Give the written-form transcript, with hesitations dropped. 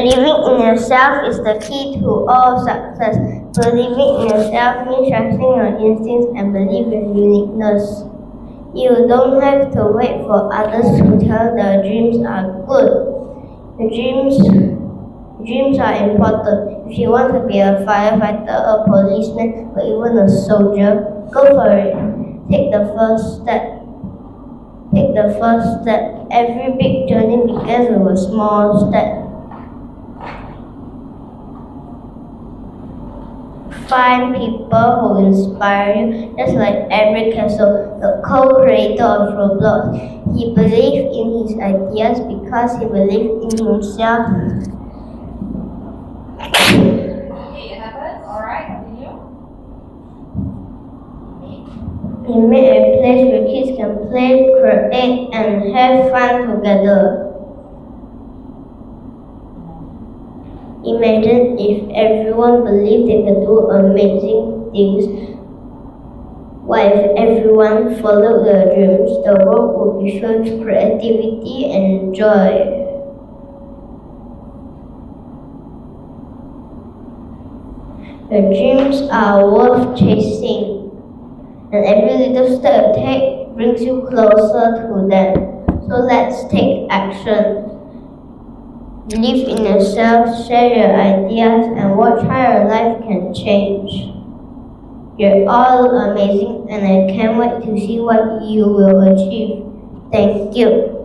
Believing in yourself is the key to all success. Believing in yourself means trusting your instincts and believe your uniqueness. You don't have to wait for others to tell the dreams are good. The dreams are important. If you want to be a firefighter, a policeman, or even a soldier, go for it. Take the first step. Take the first step. Every big journey begins with a small step. Find people who inspire you, just like Eric Castle, the co-creator of Roblox. He believed in his ideas because he believed in himself. Okay, it happened. All right, continue. He made a place where kids can play, create, and have fun together. Imagine if everyone believed they could do amazing things. What if everyone followed their dreams? The world would be filled with creativity and joy. Your dreams are worth chasing, and every little step you take brings you closer to them. So let's take action. Believe in yourself, share your ideas, and watch how your life can change. You're all amazing, and I can't wait to see what you will achieve. Thank you.